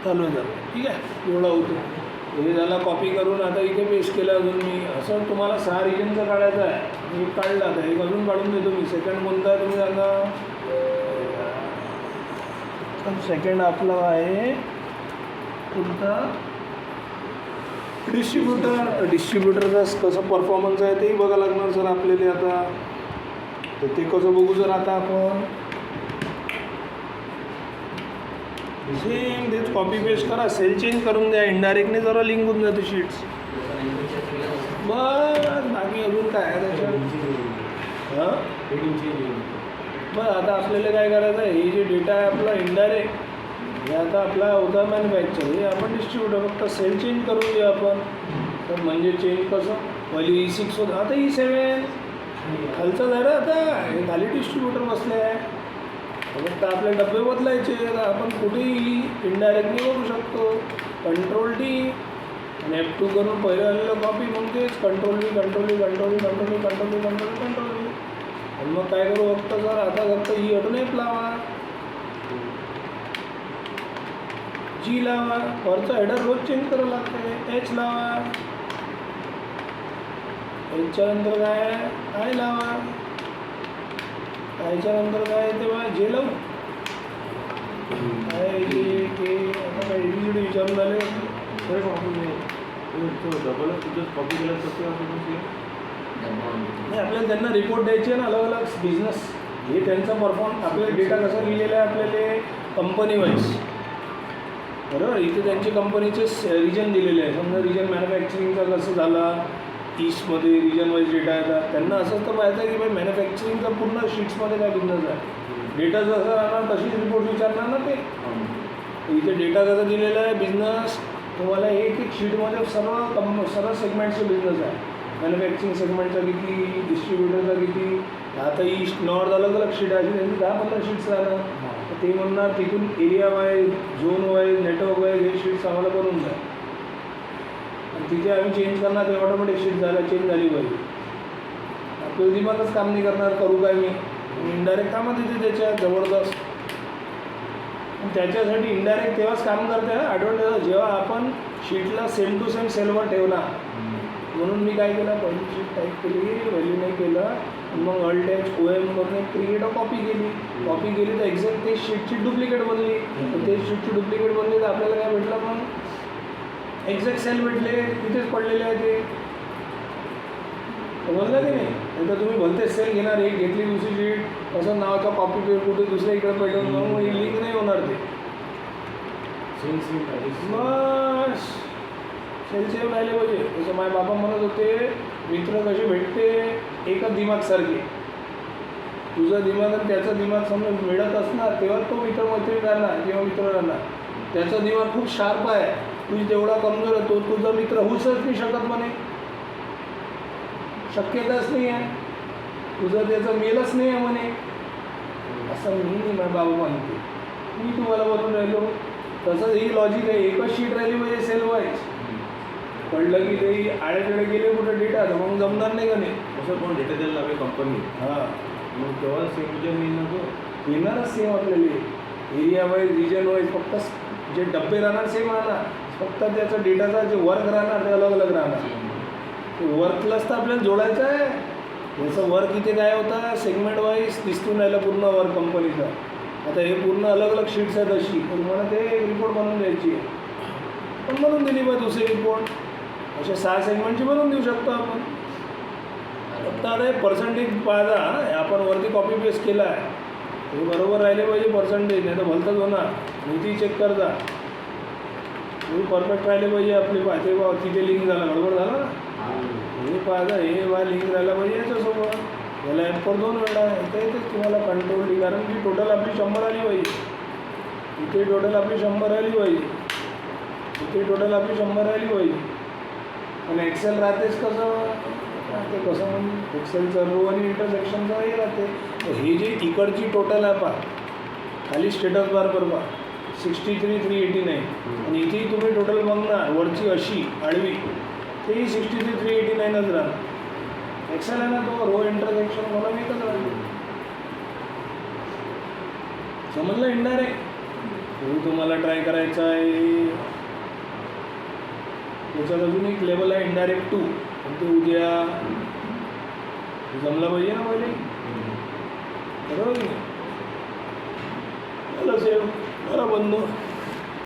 चालू आहे. ठीक आहे, एवढा होतो. हे झाला कॉपी करून आता इथे पेस्ट केलं अजून मी. असं तुम्हाला 6 रिजनचं काढायचं आहे. एक काढलं आता एक अजून काढून देतो मी. सेकंड कोणता आहे तुम्ही सांगा. सेकंड आपलं आहे कोणता, डिस्ट्रीब्युटरचा कसं परफॉर्मन्स आहे तेही बघायला लागणार सर आपल्याला आता. तर ते कसं बघू जर आता आपण सेम तेच कॉपी पेस्ट करा, सेल चेंज करून द्या, इनडायरेक्टली जरा लिंक होऊन जाते शीट्स. बस बाकी अजून काय आहे त्याच्यात. हां बस आता आपल्याला काय करायचं आहे, हे जे डेटा आहे आपला इनडायरेक्ट हे आता आपला होता मॅन्युफॅक्चर, हे आपण डिस्ट्रीब्युटर फक्त सेल चेंज करून देऊ आपण. तर म्हणजे चेंज कसं, पहिली E6 होतं आता E7 खालचं झालं. आता हे खाली डिस्ट्रीब्युटर बसले आहे, फक्त आपले डबे बदलायचे. आपण कुठेही इनडायरेक्टली बघू शकतो. कंट्रोल-D आणि F2 करून पहिलं आलेलं कॉपी म्हणून तेच कंट्रोल-V आणि मग काय करू फक्त सर आता फक्त E हटून F लावा, G लावा, वरचं हेडर रोज चेंज करावं लागते. H लावा, Hच्या नंतर काय आहे I लावा, आयच्या नंतर काय तेव्हा J लावू. I J K आता काय ABCD विचारून झाले डबल तुझं कॉपी केलं तर नाही. आपल्याला त्यांना रिपोर्ट द्यायचे ना अलग अलग बिझनेस. हे त्यांचा परफॉर्म आपल्याला डेटा कसा लिहिलेला आहे आपल्याला कंपनी वाईज, बरोबर. इथे त्यांचे कंपनीचे रिजन दिलेले आहे. समजा रिजन मॅन्युफॅक्चरिंगचा कसं झाला, ईस्टमध्ये रिजन वाईज डेटा येतात. त्यांना असंच तर पाहिजे आहे की भाई मॅन्युफॅक्चरिंगचा पूर्ण शीट्समध्ये काय बिझनेस आहे. डेटा जसं राहणार तशीच रिपोर्ट विचारणार ना ते. इथे डेटा कसा दिलेला आहे बिझनेस, तुम्हाला एक एक शीटमध्ये सर्व सेगमेंटचे बिझनेस आहे. मॅन्युफॅक्चरिंग सेगमेंटचा किती, डिस्ट्रीब्युटरचा किती. आता ईस्ट नॉर्थ अलग अलग शीट आहे, त्यांची 10-15 शीट्स राहणार. ते म्हणणार तिथून area wise, zone wise, network wise हे शीट्स आम्हाला बनवून द्या. आणि तिथे आम्ही चेंज करणार, ते ऑटोमॅटिक शीट चेंज झाली पाहिजे. आपल्याला दिमागच काम नाही करणार, करू काय मी. इनडायरेक्ट कामात येते त्याच्यात जबरदस्त. त्याच्यासाठी इनडायरेक्ट तेव्हाच काम करते ॲडव्हान्टेज जेव्हा आपण शीटला सेम टू सेम सेलवर ठेवला. म्हणून मी काय केलं, पहिली शीट टाईप केली, व्हॅल्यू नाही केलं, मग OM करून क्रिएट कॉपी केली तर एक्झॅक्ट ते शीटची डुप्लिकेट बनली. ते शीटची डुप्लिकेट बनली तर आपल्याला काय भेटलं, मग एक्झॅक्ट सेल भेटले, तिथेच पडलेले आहे ते. समजलं की नाही. नंतर तुम्ही भलतेच सेल घेणार, एक घेतली दुसरी शीट असं नावाचा कॉपी पेस्ट कुठे दुसऱ्या इकडे पेटवून मग लिंक नाही होणार ते. बस सेल सेम राहिले पाहिजे. जसं माझे बाबा म्हणत होते, मित्र कसे भेटते, एकच दिमाग सारखे. तुझा दिमाग आणि त्याचा दिमाग समजा मिळत असणार तेव्हा तो मैत्रीण राहणार किंवा मित्र राहणार. त्याचा दिमाग खूप शार्प आहे, तुझी तेवढा कमजोर आहे, तो तुझा मित्र होऊच नाही शकत म्हणे, शक्यताच नाही आहे. तुझं त्याचं मेलच नाही आहे म्हणे. असं मी माझ्या बाबा म्हणते, मी तुम्हाला बोलून राहिलो. तसंच ही लॉजिक आहे. एकच शीट राहिली पाहिजे सेल वाईज. कळलं की ते आडेकडे गेले कुठं डेटा तर मग जमणार नाही का नाही. असं कोण डेटा द्यायला लागेल कंपनी. हां मग तेव्हा सेम रिजन येईल नको येणारच सेम आपल्याला. एरिया वाईज, रिजन वाईज फक्त जे डब्बे राहणार सेम राहणार, फक्त त्याचा डेटाचा जे वर्क राहणार ते अलग अलग राहणार. वर्कलाच तर आपल्याला जोडायचं आहे. जसं वर्क इथे काय होता सेगमेंट वाईज दिसून राहिलं पूर्ण वर्क कंपनीचा. आता हे पूर्ण अलग अलग शीट्स आहेत अशी, तर मला ते रिपोर्ट बनवून द्यायची आहे. पण बनवून दिली पाहिजे दुसरी रिपोर्ट. असे 6 सेगमेंटची बनवून देऊ शकतो आपण. फक्त आता हे पर्सेंटेज पाहा, आपण वरती कॉपी पेस्ट केला आहे हे बरोबर राहिले पाहिजे पर्सेंटेज, नाही तर भलतंच होणार. नीती चेक करता हे परफेक्ट राहिले पाहिजे आपले. पाहते बा तिथे लिंक झाला, गडबड झाला ना. हे पाहता हे बा लिंक राहिला पाहिजे याच्यासोबत. याला ॲपवर 2 वेळा येतेच तुम्हाला कंट्रोल. कारण की टोटल आपली 100 आली पाहिजे. इथे टोटल आपली 100 आली पाहिजे, इथे टोटल आपली 100 आली पाहिजे. आणि एक्सेल राहतेच कसं ते कसं म्हणजे एक्सेलचं रो आणि इंटरसेक्शनचं हे राहते. हे जे इकडची टोटल आहे पहा, खाली स्टेटस बार पर पहा 63,389 आणि इथेही तुम्ही टोटल बघणार वरची अशी आडवी तेही 63,389च राहणार. एक्सेल आहे ना तो रो इंटरसेक्शन मला एकच राहते. समजलं इनडायरेक्ट. तो तुम्हाला ट्राय करायचा आहे. त्याच्यात अजून एक लेवल आहे इनडायरेक्ट 2, पण ते उद्या जमला पाहिजे ना पहिले, बरोबर की नाही? चला सेव करा बंद.